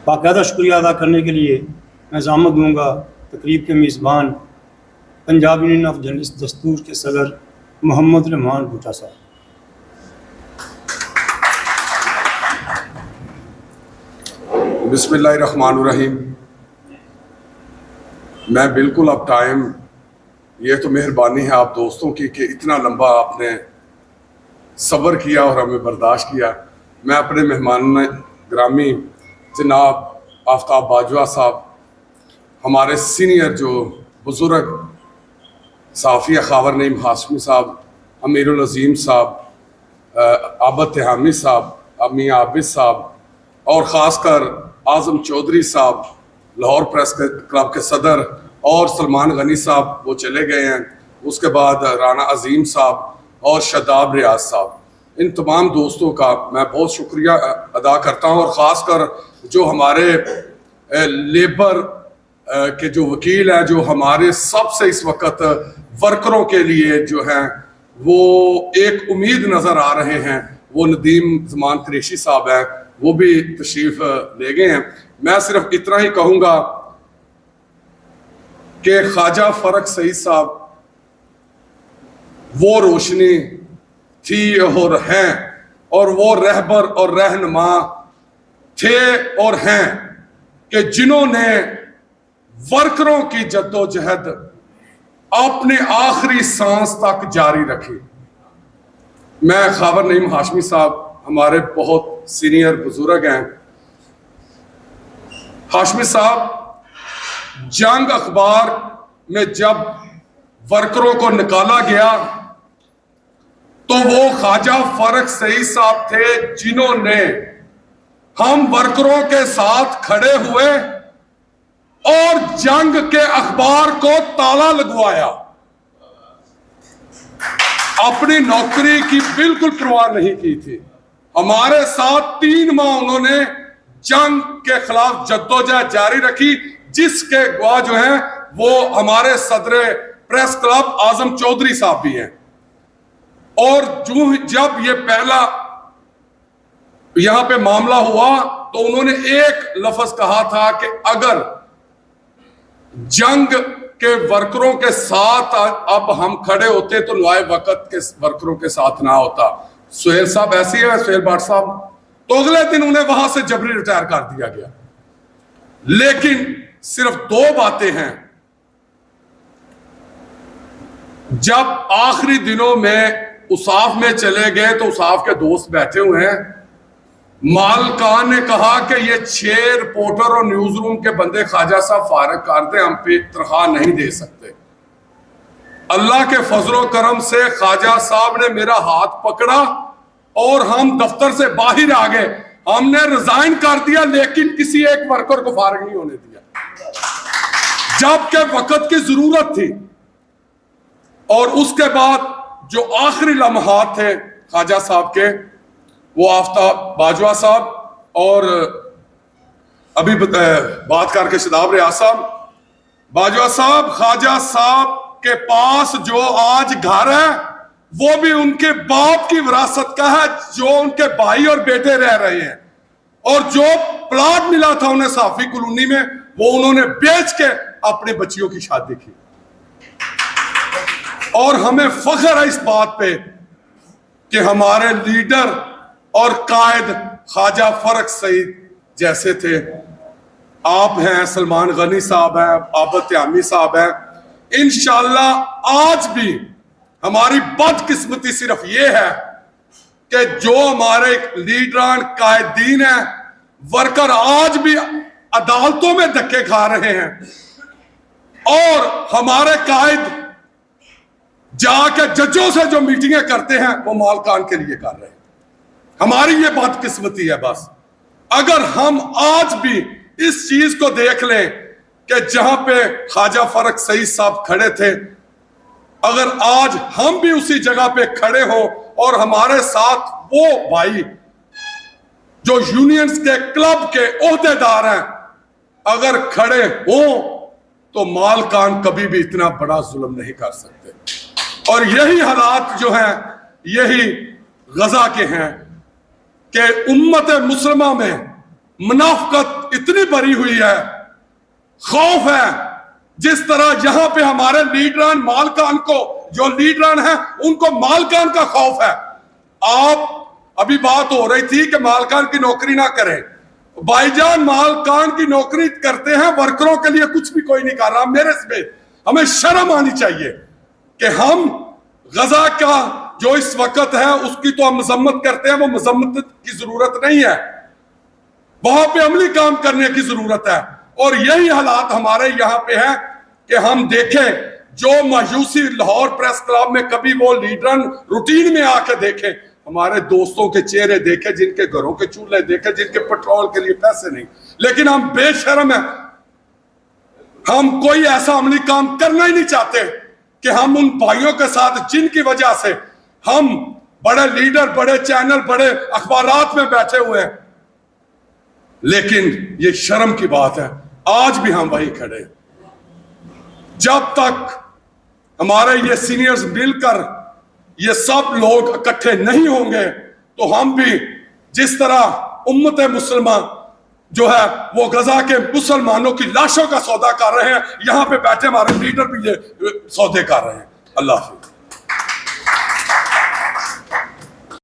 बाकायदा शुक्रिया अदा करने के लिए मैं ज़ामत दूँगा तकरीब के मेज़बान पंजाब यूनियन ऑफ जर्नलिस्ट दस्तूर के सदर मोहम्मद रहमान भुट्टा साहब। बिस्मिल्लाहिर्रहमानिर्रहीम। मैं बिल्कुल अब टाइम, ये तो मेहरबानी है आप दोस्तों की कि इतना लंबा आपने सब्र किया और हमें बर्दाश्त किया। मैं अपने मेहमान ग्रामी जनाब आफ्ताब बाजवा साहब, हमारे सीनियर जो बुज़ुर्ग साफ़ी खावर नईम हाशमी साहब, अमीरुल अज़ीम साहब, आबद तिहामी साहब, अमी आबिद साहब और ख़ासकर आज़म चौधरी साहब लाहौर प्रेस क्लब के सदर, और सलमान गनी साहब वो चले गए हैं, उसके बाद राना अजीम साहब और शदाब रियाज साहब, इन तमाम दोस्तों का मैं बहुत शुक्रिया अदा करता हूँ। और ख़ासकर जो हमारे लेबर के जो वकील हैं, जो हमारे सबसे इस वक्त वर्करों के लिए जो हैं वो एक उम्मीद नज़र आ रहे हैं, वो नदीम ज़मान कुरैशी साहब हैं, वो भी तशरीफ ले गए हैं। मैं सिर्फ इतना ही कहूँगा कि ख्वाजा फरक सईद साहब वो रोशनी थी और हैं, और वो रहबर और रहनुमा थे और हैं कि जिन्होंने वर्करों की जद्दोजहद अपने आखिरी सांस तक जारी रखी। मैं खावर नईम हाशमी साहब हमारे बहुत सीनियर बुजुर्ग हैं। हाशमी साहब जंग अखबार में जब वर्करों को निकाला गया तो वो ख्वाजा फरक सईद साहब थे जिन्होंने हम वर्करों के साथ खड़े हुए और जंग के अखबार को ताला लगवाया। अपनी नौकरी की बिल्कुल परवाह नहीं की थी। हमारे साथ 3 माह उन्होंने जंग के खिलाफ जद्दोजहद जारी रखी, जिसके गवाह जो हैं वो हमारे सदर प्रेस क्लब आजम चौधरी साहब भी हैं। और जब ये पहला यहां पे मामला हुआ तो उन्होंने एक लफ्ज कहा था कि अगर जंग के वर्करों के साथ अब हम खड़े होते तो लाए वक्त के वर्करों के साथ ना होता। सुहेल साहब ऐसी है, सुहेल भाट साहब, तो अगले दिन उन्हें वहां से जबरी रिटायर कर दिया गया। लेकिन सिर्फ 2 बातें हैं। जब आखिरी दिनों में उसाफ में चले गए तो उसाफ के दोस्त बैठे हुए हैं, मालकान ने कहा कि ये 6 रिपोर्टर और न्यूज रूम के बंदे ख्वाजा साहब फारग कर दे, हम पे तनख्वाह नहीं दे सकते। अल्लाह के फजलो करम से ख्वाजा साहब ने मेरा हाथ पकड़ा और हम दफ्तर से बाहर आ गए। हमने रिजाइन कर दिया, लेकिन किसी एक वर्कर को फारग नहीं होने दिया, जबकि वक्त की जरूरत थी। और उसके बाद जो आखिरी लम्हात थे ख्वाजा साहब के, वो आफ्ताब बाजवा साहब और अभी बात करके शदाब रियाज साहब, बाजवा साहब, ख्वाजा साहब के पास जो आज घर है वो भी उनके बाप की विरासत का है, जो उनके भाई और बेटे रह रहे हैं। और जो प्लाट मिला था उन्हें साफी कॉलोनी में, वो उन्होंने बेच के अपनी बच्चियों की शादी की। और हमें फख्र है इस बात पे कि हमारे लीडर और कायद ख्वाजा फरक सईद जैसे थे। आप हैं, सलमान गनी साहब हैं, आबद तिहामी साहब हैं। इंशाअल्लाह आज भी हमारी बदकिस्मती सिर्फ ये है कि जो हमारे लीडरान कायदीन हैं, वर्कर आज भी अदालतों में धक्के खा रहे हैं, और हमारे कायद जाके जजों से जो मीटिंगें करते हैं वो मालकान के लिए कर रहे हैं। हमारी ये बदकिस्मती है। बस अगर हम आज भी इस चीज को देख लें कि जहां पे ख्वाजा फरक सईद साहब खड़े थे, अगर आज हम भी उसी जगह पे खड़े हो और हमारे साथ वो भाई जो यूनियंस के क्लब के ओहदेदार हैं अगर खड़े हो, तो मालकान कभी भी इतना बड़ा जुल्म नहीं कर सकते। और यही हालात जो हैं यही गजा के हैं कि उम्मत मुसलमा में मुनाफकत इतनी भरी हुई है, खौफ है। जिस तरह यहां पे हमारे लीडरान मालकान को, जो लीडरान है उनको मालकान का खौफ है। आप अभी बात हो रही थी कि मालकान की नौकरी ना करें। भाईजान, मालकान की नौकरी करते हैं, वर्करों के लिए कुछ भी कोई नहीं कर रहा। मेरे से हमें शर्म आनी चाहिए कि हम गजा का जो इस वक्त है उसकी तो हम मजम्मत करते हैं, वो मजम्मत की जरूरत नहीं है, वहां पे अमली काम करने की जरूरत है। और यही हालात हमारे यहां पे है कि हम देखें जो मायूसी लाहौर प्रेस क्लब में कभी वो लीडर रूटीन में आके देखें, हमारे दोस्तों के चेहरे देखे, जिनके घरों के चूल्हे देखे, जिनके पेट्रोल के लिए पैसे नहीं, लेकिन हम बेशर्म हैं। हम कोई ऐसा अमली काम करना ही नहीं चाहते कि हम उन भाइयों के साथ जिनकी वजह से हम बड़े लीडर, बड़े चैनल, बड़े अखबारात में बैठे हुए हैं। लेकिन ये शर्म की बात है, आज भी हम वहीं खड़े। जब तक हमारे ये सीनियर्स मिलकर ये सब लोग इकट्ठे नहीं होंगे तो हम भी जिस तरह उम्मत मुसलमान जो है वो गजा के मुसलमानों की लाशों का सौदा कर रहे हैं, यहां पे बैठे हमारे लीडर भी ये सौदे कर रहे हैं। अल्लाह हाफिज़।